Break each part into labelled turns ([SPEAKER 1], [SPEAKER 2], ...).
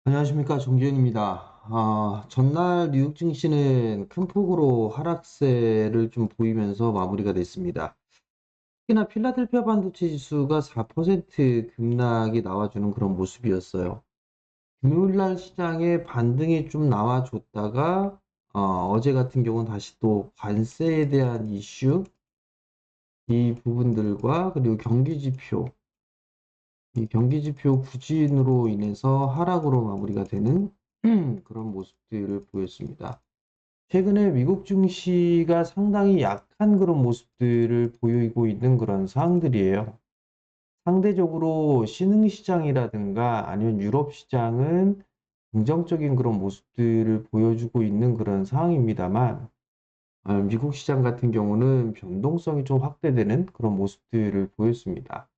[SPEAKER 1] 안녕하십니까, 정기현입니다. 전날 뉴욕 증시는 큰 폭으로 하락세를 좀 보이면서 마무리가 됐습니다. 특히나 필라델피아 반도체 지수가 4% 급락이 나와주는 그런 모습이었어요. 금요일날 시장에 반등이 좀 나와줬다가 어제 같은 경우는 다시 또 관세에 대한 이슈, 이 부분들과 그리고 이 경기지표 부진으로 인해서 하락으로 마무리가 되는 그런 모습들을 보였습니다. 최근에 미국 증시가 상당히 약한 그런 모습들을 보이고 있는 그런 상황들이에요. 상대적으로 신흥시장이라든가 아니면 유럽 시장은 긍정적인 그런 모습들을 보여주고 있는 그런 상황입니다만, 미국 시장 같은 경우는 변동성이 좀 확대되는 그런 모습들을 보였습니다.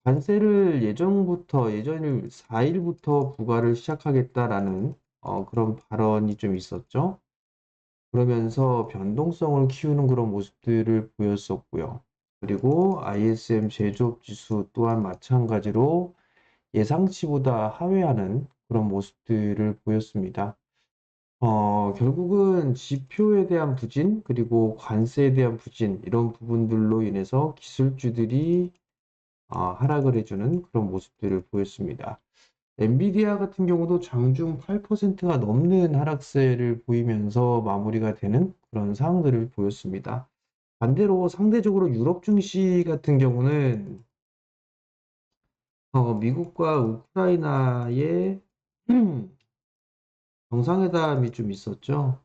[SPEAKER 1] 관세를 예전 4일부터 부과를 시작하겠다라는 그런 발언이 좀 있었죠. 그러면서 변동성을 키우는 그런 모습들을 보였었고요. 그리고 ISM 제조업 지수 또한 마찬가지로 예상치보다 하회하는 그런 모습들을 보였습니다. 결국은 지표에 대한 부진, 그리고 관세에 대한 부진, 이런 부분들로 인해서 기술주들이 하락을 해주는 그런 모습들을 보였습니다. 엔비디아 같은 경우도 장중 8%가 넘는 하락세를 보이면서 마무리가 되는 그런 상황들을 보였습니다. 반대로 상대적으로 유럽 증시 같은 경우는 미국과 우크라이나의 정상회담이 좀 있었죠.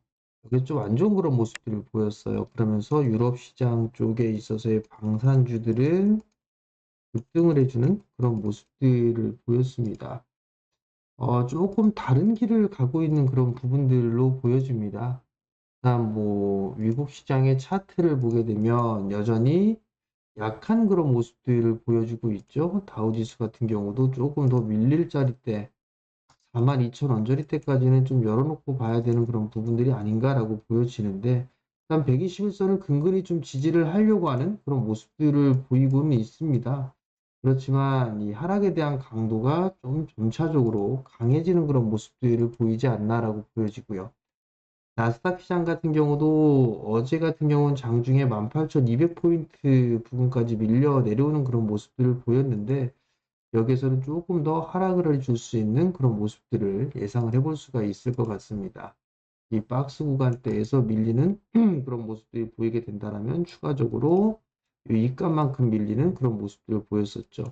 [SPEAKER 1] 이게 좀 안 좋은 그런 모습들을 보였어요. 그러면서 유럽 시장 쪽에 있어서의 방산주들은 급등을 해주는 그런 모습들을 보였습니다. 조금 다른 길을 가고 있는 그런 부분들로 보여집니다. 일단 뭐 미국 시장의 차트를 보게 되면 여전히 약한 그런 모습들을 보여주고 있죠. 다우지수 같은 경우도 조금 더 밀릴 자리대 42,000 언저리대까지는 좀 열어놓고 봐야 되는 그런 부분들이 아닌가라고 보여지는데, 일단 121선을 근근히 좀 지지를 하려고 하는 그런 모습들을 보이고는 있습니다. 그렇지만 이 하락에 대한 강도가 좀 점차적으로 강해지는 그런 모습들을 보이지 않나라고 보여지고요. 나스닥 시장 같은 경우도 어제 같은 경우는 장중에 18,200포인트 부근까지 밀려 내려오는 그런 모습들을 보였는데, 여기에서는 조금 더 하락을 줄 수 있는 그런 모습들을 예상을 해볼 수가 있을 것 같습니다. 이 박스 구간대에서 밀리는 그런 모습들이 보이게 된다면 추가적으로 이 입간만큼 밀리는 그런 모습들을 보였었죠.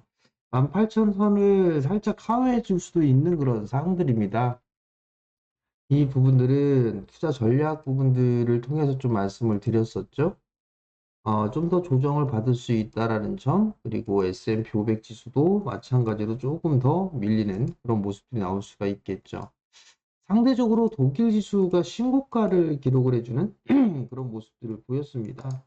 [SPEAKER 1] 18,000선을 살짝 하회해 줄 수도 있는 그런 상황들입니다. 이 부분들은 투자 전략 부분들을 통해서 좀 말씀을 드렸었죠. 좀 더 조정을 받을 수 있다라는 점, 그리고 S&P 500 지수도 마찬가지로 조금 더 밀리는 그런 모습들이 나올 수가 있겠죠. 상대적으로 독일 지수가 신고가를 기록을 해주는 그런 모습들을 보였습니다.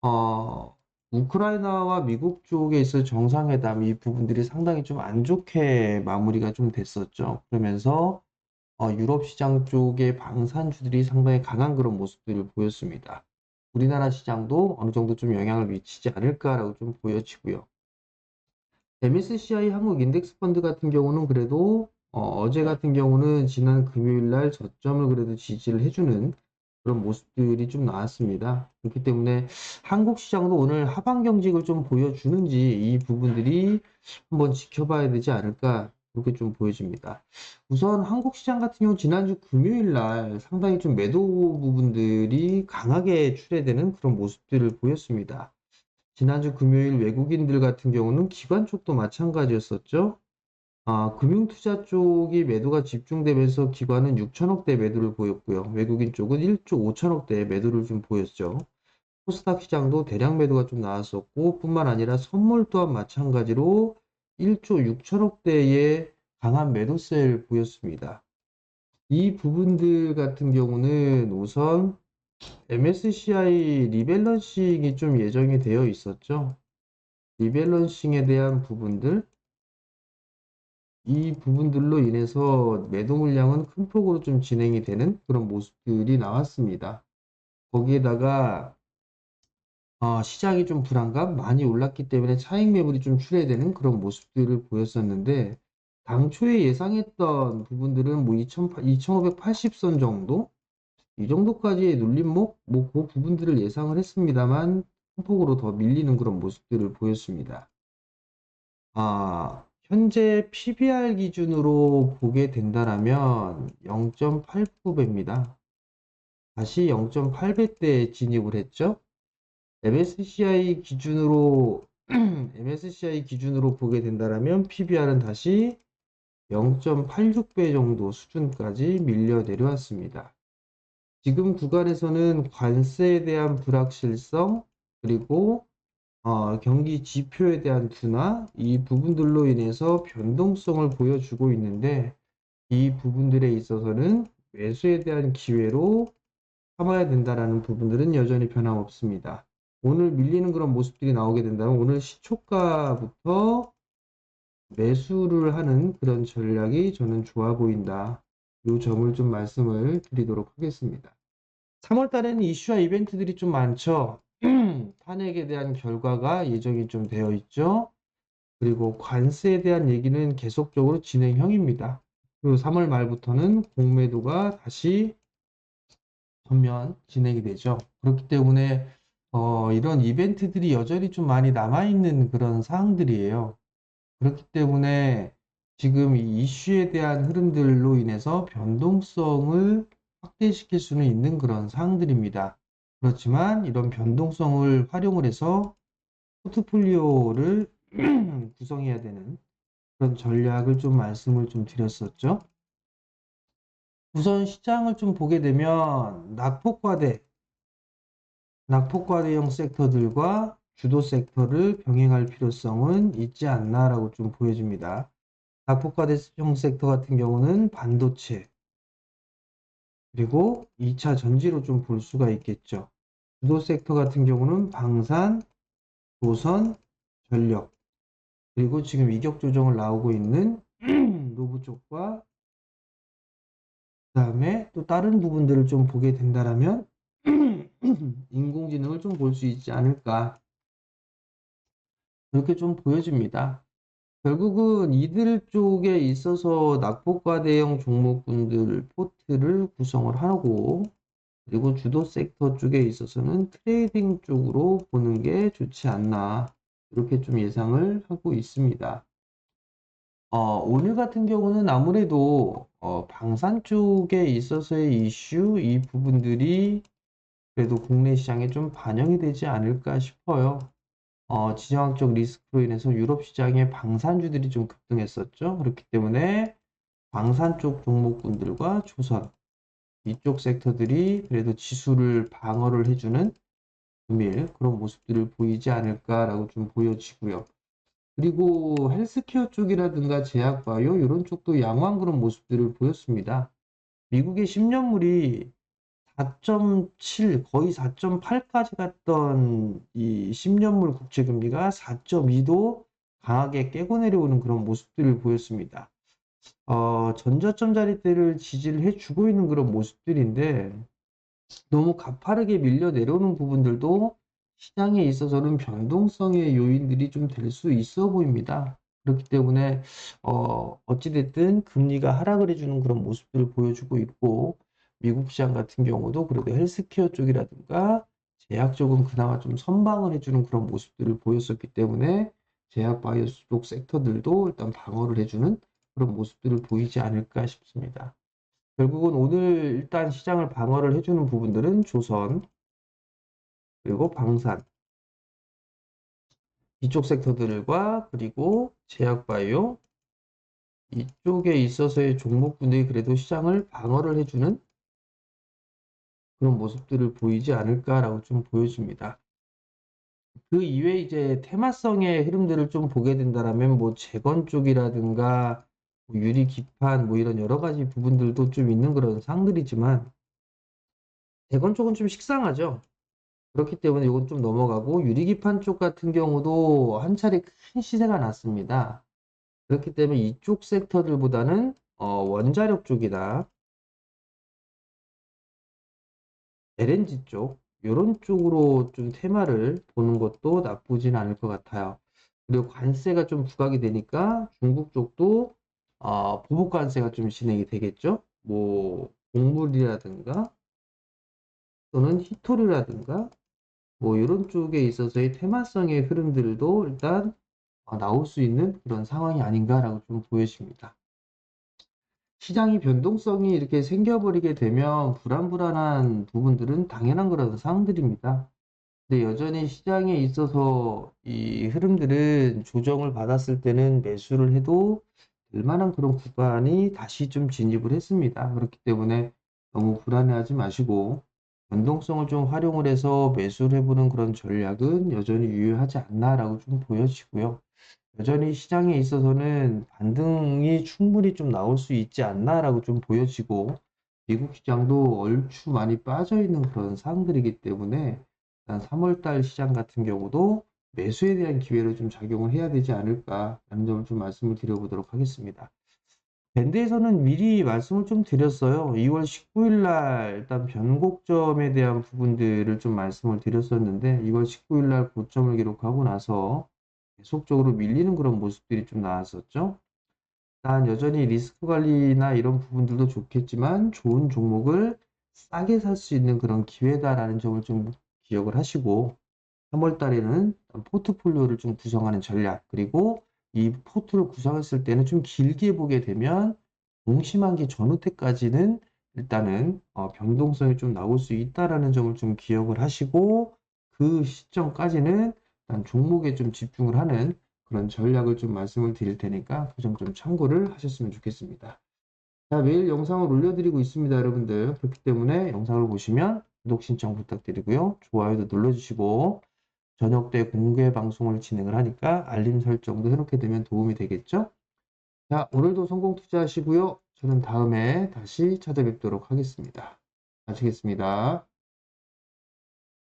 [SPEAKER 1] 어, 우크라이나와 미국 쪽에 있을 정상회담 이 부분들이 상당히 좀 안 좋게 마무리가 좀 됐었죠. 그러면서 유럽 시장 쪽의 방산주들이 상당히 강한 그런 모습들을 보였습니다. 우리나라 시장도 어느 정도 좀 영향을 미치지 않을까라고 좀 보여지고요. MSCI 한국 인덱스 펀드 같은 경우는 그래도 어제 같은 경우는 지난 금요일 날 저점을 그래도 지지를 해주는 그런 모습들이 좀 나왔습니다. 그렇기 때문에 한국 시장도 오늘 하방 경직을 좀 보여주는지 이 부분들이 한번 지켜봐야 되지 않을까 그렇게 좀 보여집니다. 우선 한국 시장 같은 경우 지난주 금요일 날 상당히 좀 매도 부분들이 강하게 출회되는 그런 모습들을 보였습니다. 지난주 금요일 외국인들 같은 경우는 기관 쪽도 마찬가지였었죠. 금융투자 쪽이 매도가 집중되면서 기관은 6천억대 매도를 보였고요. 외국인 쪽은 1조 5천억대 매도를 좀 보였죠. 코스닥 시장도 대량 매도가 좀 나왔었고, 뿐만 아니라 선물 또한 마찬가지로 1조 6천억대의 강한 매도세를 보였습니다. 이 부분들 같은 경우는 우선 MSCI 리밸런싱이 좀 예정이 되어 있었죠. 리밸런싱에 대한 부분들, 이 부분들로 인해서 매도 물량은 큰 폭으로 좀 진행이 되는 그런 모습들이 나왔습니다. 거기에다가 시장이 좀 불안감 많이 올랐기 때문에 차익 매물이 좀 출회되는 그런 모습들을 보였었는데, 당초에 예상했던 부분들은 뭐 2580선 정도? 이 정도까지의 눌림목? 뭐 그 부분들을 예상을 했습니다만 큰 폭으로 더 밀리는 그런 모습들을 보였습니다. 현재 PBR 기준으로 보게 된다라면 0.89배입니다. 다시 0.8배대에 진입을 했죠. MSCI 기준으로 MSCI 기준으로 보게 된다라면 PBR은 다시 0.86배 정도 수준까지 밀려 내려왔습니다. 지금 구간에서는 관세에 대한 불확실성 그리고 경기 지표에 대한 둔화 이 부분들로 인해서 변동성을 보여주고 있는데 이 부분들에 있어서는 매수에 대한 기회로 삼아야 된다라는 부분들은 여전히 변함없습니다. 오늘 밀리는 그런 모습들이 나오게 된다면 오늘 시초가부터 매수를 하는 그런 전략이 저는 좋아 보인다. 이 점을 좀 말씀을 드리도록 하겠습니다. 3월 달에는 이슈와 이벤트들이 좀 많죠. 탄핵에 대한 결과가 예정이 좀 되어 있죠. 그리고 관세에 대한 얘기는 계속적으로 진행형입니다. 그리고 3월 말부터는 공매도가 다시 전면 진행이 되죠. 그렇기 때문에 이런 이벤트들이 여전히 좀 많이 남아있는 그런 사항들이에요. 그렇기 때문에 지금 이 이슈에 대한 흐름들로 인해서 변동성을 확대시킬 수는 있는 그런 사항들입니다. 그렇지만 이런 변동성을 활용을 해서 포트폴리오를 구성해야 되는 그런 전략을 좀 말씀을 좀 드렸었죠. 우선 시장을 좀 보게 되면 낙폭과대형 섹터들과 주도 섹터를 병행할 필요성은 있지 않나라고 좀 보여집니다. 낙폭과대형 섹터 같은 경우는 반도체 그리고 2차 전지로 좀 볼 수가 있겠죠. 주도 섹터 같은 경우는 방산, 조선, 전력 그리고 지금 위격 조정을 나오고 있는 노브 쪽과 그 다음에 또 다른 부분들을 좀 보게 된다라면 인공지능을 좀 볼 수 있지 않을까 그렇게 좀 보여집니다. 결국은 이들 쪽에 있어서 낙폭과대형 종목군들 포트를 구성을 하고 그리고 주도 섹터 쪽에 있어서는 트레이딩 쪽으로 보는 게 좋지 않나 이렇게 좀 예상을 하고 있습니다. 오늘 같은 경우는 아무래도 방산 쪽에 있어서의 이슈 이 부분들이 그래도 국내 시장에 좀 반영이 되지 않을까 싶어요. 지정학적 리스크로 인해서 유럽 시장의 방산주들이 좀 급등했었죠. 그렇기 때문에 방산 쪽 종목군들과 조선 이쪽 섹터들이 그래도 지수를 방어를 해주는 금일 그런 모습들을 보이지 않을까라고 좀 보여지고요. 그리고 헬스케어 쪽이라든가 제약바이오 이런 쪽도 양호한 그런 모습들을 보였습니다. 미국의 10년물이 4.7 거의 4.8까지 갔던 이 10년물 국채금리가 4.2도 강하게 깨고 내려오는 그런 모습들을 보였습니다. 전저점 자리대를 지지를 해주고 있는 그런 모습들인데 너무 가파르게 밀려 내려오는 부분들도 시장에 있어서는 변동성의 요인들이 좀 될 수 있어 보입니다. 그렇기 때문에 어찌됐든 금리가 하락을 해주는 그런 모습들을 보여주고 있고 미국 시장 같은 경우도 그래도 헬스케어 쪽이라든가 제약 쪽은 그나마 좀 선방을 해주는 그런 모습들을 보였었기 때문에 제약 바이오 쪽 섹터들도 일단 방어를 해주는 그런 모습들을 보이지 않을까 싶습니다. 결국은 오늘 일단 시장을 방어를 해주는 부분들은 조선, 그리고 방산, 이쪽 섹터들과 그리고 제약바이오, 이쪽에 있어서의 종목군들이 그래도 시장을 방어를 해주는 그런 모습들을 보이지 않을까라고 좀 보여집니다. 그 이외에 이제 테마성의 흐름들을 좀 보게 된다라면 뭐 재건 쪽이라든가 뭐 유리 기판 뭐 이런 여러 가지 부분들도 좀 있는 그런 상들이지만 재건 쪽은 좀 식상하죠. 그렇기 때문에 이건 좀 넘어가고 유리기판 쪽 같은 경우도 한 차례 큰 시세가 났습니다. 그렇기 때문에 이쪽 섹터들보다는 원자력 쪽이다. LNG 쪽 이런 쪽으로 좀 테마를 보는 것도 나쁘진 않을 것 같아요. 그리고 관세가 좀 부각이 되니까 중국 쪽도 보복 관세가 좀 진행이 되겠죠. 뭐 곡물이라든가 또는 히토류라든가 뭐 이런 쪽에 있어서의 테마성의 흐름들도 일단 나올 수 있는 그런 상황이 아닌가라고 좀 보여집니다. 시장이 변동성이 이렇게 생겨버리게 되면 불안불안한 부분들은 당연한 그런 상황들입니다. 근데 여전히 시장에 있어서 이 흐름들은 조정을 받았을 때는 매수를 해도 될 만한 그런 구간이 다시 좀 진입을 했습니다. 그렇기 때문에 너무 불안해하지 마시고 변동성을 좀 활용을 해서 매수를 해보는 그런 전략은 여전히 유효하지 않나라고 좀 보여지고요. 여전히 시장에 있어서는 반등이 충분히 좀 나올 수 있지 않나라고 좀 보여지고 미국 시장도 얼추 많이 빠져 있는 그런 상황들이기 때문에 일단 3월 달 시장 같은 경우도 매수에 대한 기회를 좀 작용을 해야 되지 않을까라는 점을 좀 말씀을 드려보도록 하겠습니다. 밴드에서는 미리 말씀을 좀 드렸어요. 2월 19일 날 일단 변곡점에 대한 부분들을 좀 말씀을 드렸었는데 2월 19일 날 고점을 기록하고 나서 계속적으로 밀리는 그런 모습들이 좀 나왔었죠. 일단 여전히 리스크 관리나 이런 부분들도 좋겠지만 좋은 종목을 싸게 살 수 있는 그런 기회다라는 점을 좀 기억을 하시고 3월 달에는 포트폴리오를 좀 구성하는 전략, 그리고 이 포트를 구성했을 때는 좀 길게 보게 되면 동시만기 전후 때까지는 일단은 변동성이 좀 나올 수 있다라는 점을 좀 기억을 하시고 그 시점까지는 일단 종목에 좀 집중을 하는 그런 전략을 좀 말씀을 드릴 테니까 그 점 좀 참고를 하셨으면 좋겠습니다. 자, 매일 영상을 올려드리고 있습니다, 여러분들. 그렇기 때문에 영상을 보시면 구독 신청 부탁드리고요. 좋아요도 눌러주시고 저녁 때 공개 방송을 진행을 하니까 알림 설정도 해놓게 되면 도움이 되겠죠? 자, 오늘도 성공 투자하시고요. 저는 다음에 다시 찾아뵙도록 하겠습니다. 마치겠습니다.